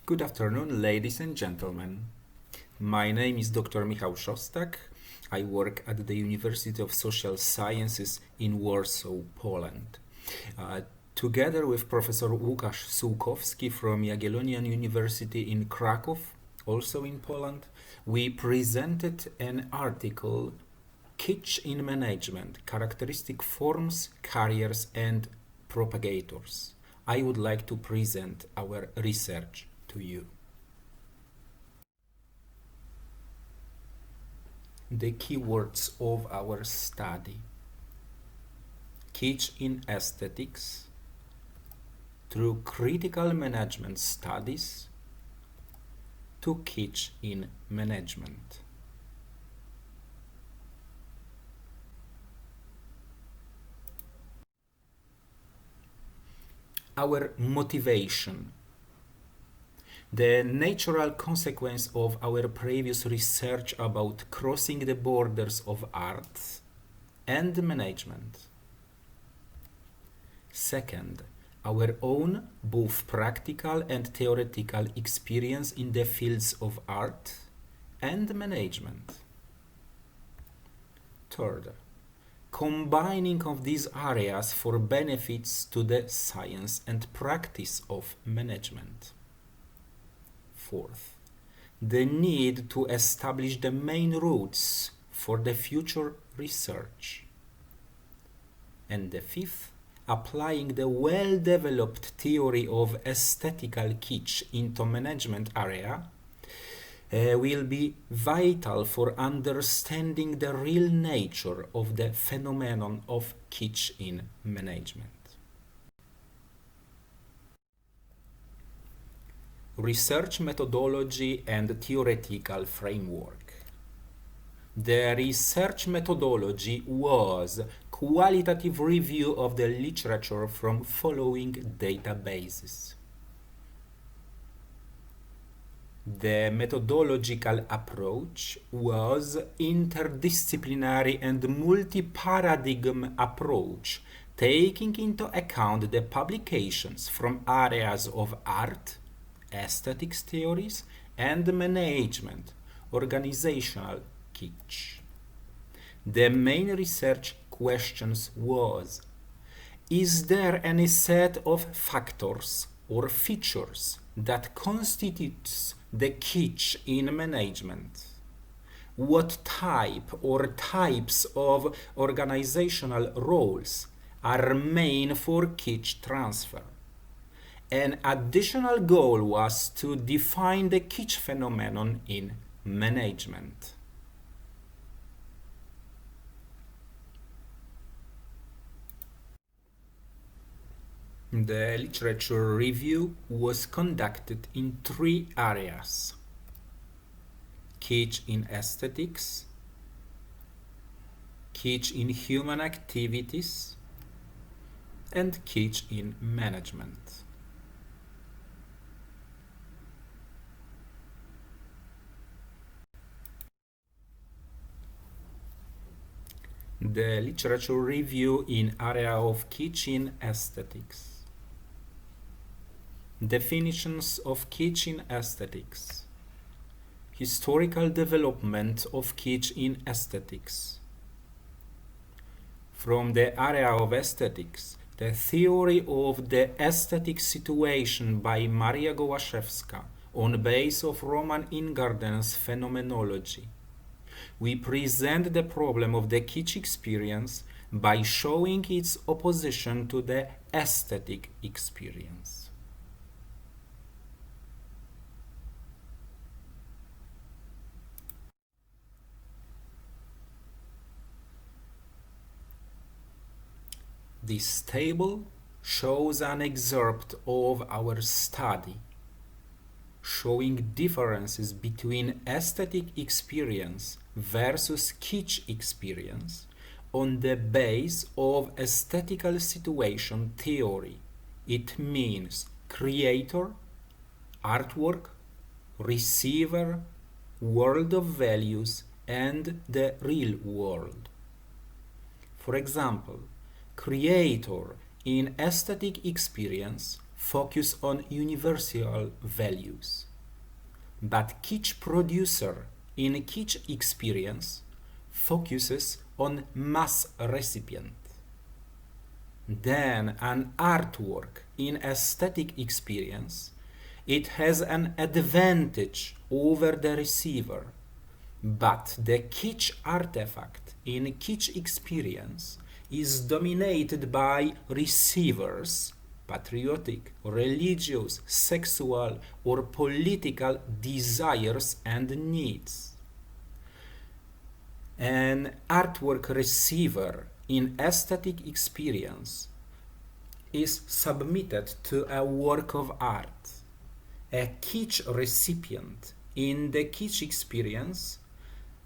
Good afternoon, ladies and gentlemen. My name is Dr. Michał SZOSTAK. I work at the University of Social Sciences in Warsaw, Poland. Together with Professor Łukasz SUŁKOWSKI from Jagiellonian University in Kraków, also in Poland, we presented an article, Kitsch in Management, Characteristic Forms, Carriers and Propagators. I would like to present our research to you. The keywords of our study: Kitsch in aesthetics, through critical management studies to kitsch in management. Our motivation. The natural consequence of our previous research about crossing the borders of art and management. Second, our own both practical and theoretical experience in the fields of art and management. Third, combining of these areas for benefits to the science and practice of management. Fourth, the need to establish the main routes for the future research. And the fifth, applying the well-developed theory of aesthetical kitsch into management area will be vital for understanding the real nature of the phenomenon of kitsch in management. Research methodology and theoretical framework. The research methodology was qualitative review of the literature from following databases. The methodological approach was interdisciplinary and multi-paradigm approach, taking into account the publications from areas of art, aesthetics theories, and management, organizational kitsch. The main research questions was: is there any set of factors or features that constitutes the kitsch in management? What type or types of organizational roles are main for kitsch transfer? An additional goal was to define the kitsch phenomenon in management. The literature review was conducted in three areas: kitsch in aesthetics, kitsch in human activities, and kitsch in management. The literature review in area of kitsch in aesthetics. Definitions of kitsch in aesthetics. Historical development of kitsch in aesthetics. From the area of aesthetics, the theory of the aesthetic situation by Maria Gołaszewska on base of Roman Ingarden's phenomenology. We present the problem of the kitsch experience by showing its opposition to the aesthetic experience. This table shows an excerpt of our study, showing differences between aesthetic experience versus kitsch experience on the base of aesthetical situation theory. It means creator, artwork, receiver, world of values, and the real world. For example, creator in aesthetic experience focus on universal values, but kitsch producer in kitsch experience focuses on mass recipient. Then an artwork in aesthetic experience, it has an advantage over the receiver, but the kitsch artifact in kitsch experience is dominated by receivers' patriotic, religious, sexual, or political desires and needs. An artwork receiver in aesthetic experience is submitted to a work of art. A kitsch recipient in the kitsch experience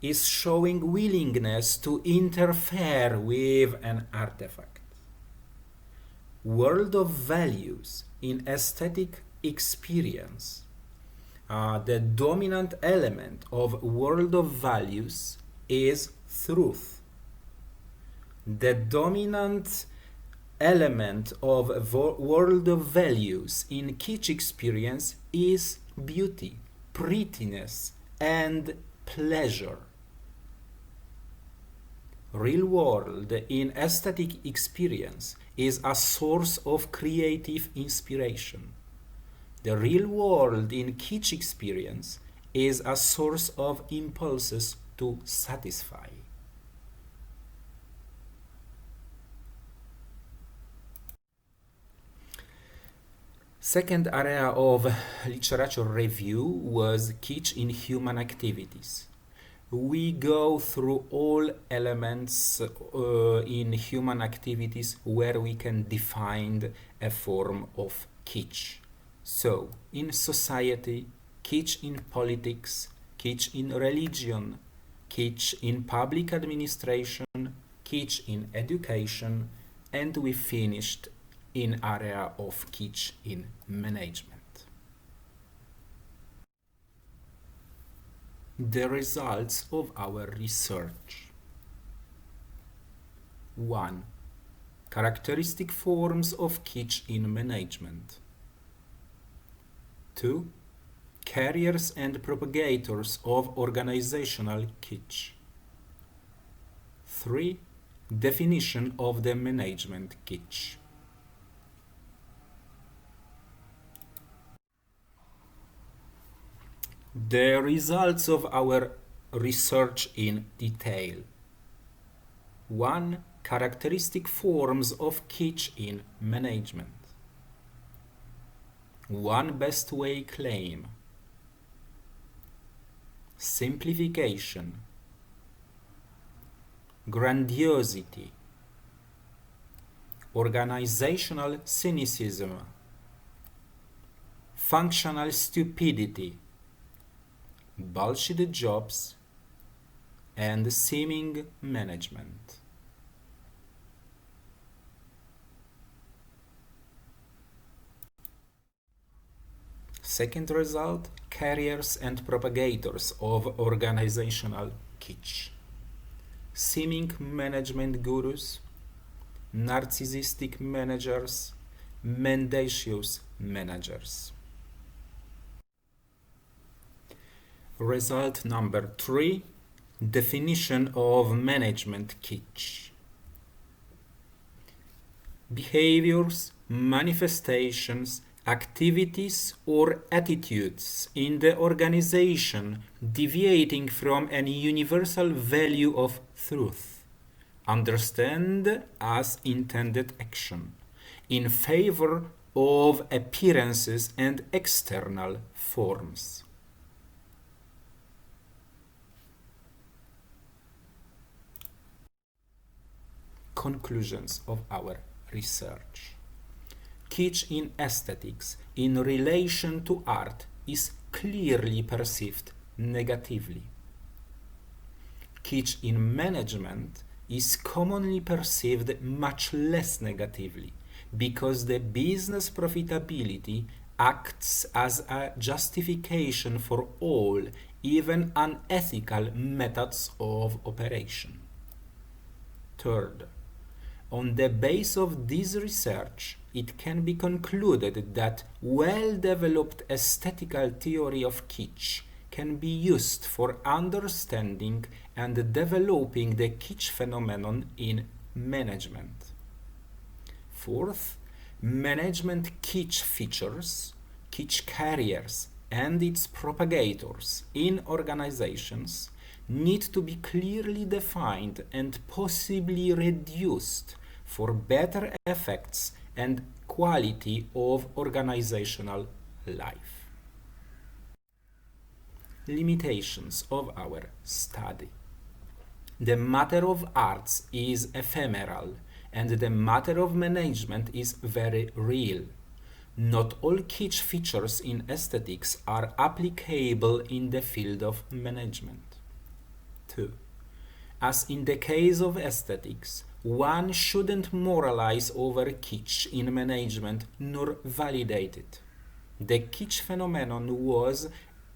is showing willingness to interfere with an artifact. World of values in aesthetic experience. The dominant element of world of values is truth. The dominant element of world of values in kitsch experience is beauty, prettiness, and pleasure. Real world in aesthetic experience is a source of creative inspiration. The real world in kitsch experience is a source of impulses to satisfy. Second area of literature review was kitsch in human activities. We go through all elements in human activities where we can define a form of kitsch. So, in society, kitsch in politics, kitsch in religion, kitsch in public administration, kitsch in education, and we finished in area of kitsch in management. The results of our research. 1. Characteristic forms of kitsch in management. 2. Carriers and propagators of organizational kitsch. 3. Definition of the management kitsch. The results of our research in detail. 1. Characteristic forms of kitsch in management. 1 best way claim. Simplification. Grandiosity. Organizational cynicism. Functional stupidity. Bullshit jobs, and seeming management. Second result, carriers and propagators of organizational kitsch. Seeming management gurus, narcissistic managers, mendacious managers. Result number 3, definition of management kitsch. Behaviors, manifestations, activities or attitudes in the organization deviating from any universal value of truth, understand as intended action, in favor of appearances and external forms. Conclusions of our research. Kitsch in aesthetics in relation to art is clearly perceived negatively. Kitsch in management is commonly perceived much less negatively because the business profitability acts as a justification for all, even unethical methods of operation. Third, on the basis of this research, it can be concluded that well-developed aesthetical theory of kitsch can be used for understanding and developing the kitsch phenomenon in management. Fourth, management kitsch features, kitsch carriers, and its propagators in organizations need to be clearly defined and possibly reduced for better effects and quality of organizational life. Limitations of our study. The matter of arts is ephemeral, and the matter of management is very real. Not all kitsch features in aesthetics are applicable in the field of management. 2. As in the case of aesthetics, one shouldn't moralize over kitsch in management nor validate it. The kitsch phenomenon was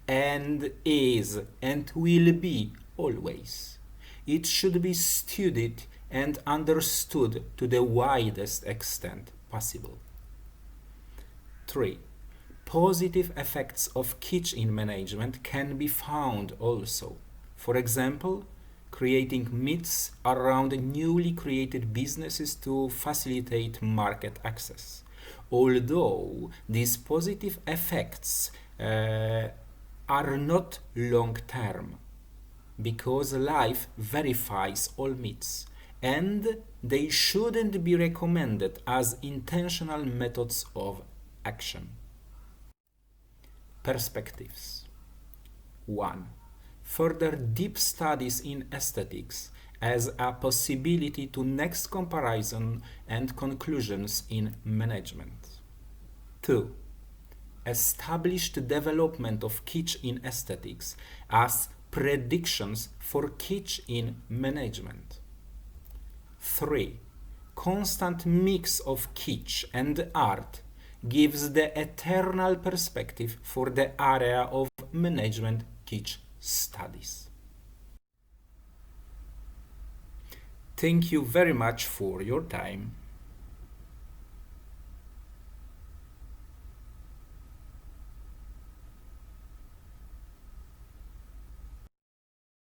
and is and will be always. It should be studied and understood to the widest extent possible. 3. Positive effects of kitsch in management can be found also. For example, creating myths around newly created businesses to facilitate market access. Although these positive effects are not long-term, because life verifies all myths, and they shouldn't be recommended as intentional methods of action. Perspectives. 1. Further deep studies in aesthetics as a possibility to next comparison and conclusions in management. 2. Established development of kitsch in aesthetics as predictions for kitsch in management. 3. Constant mix of kitsch and art gives the eternal perspective for the area of management kitsch studies. Thank you very much for your time.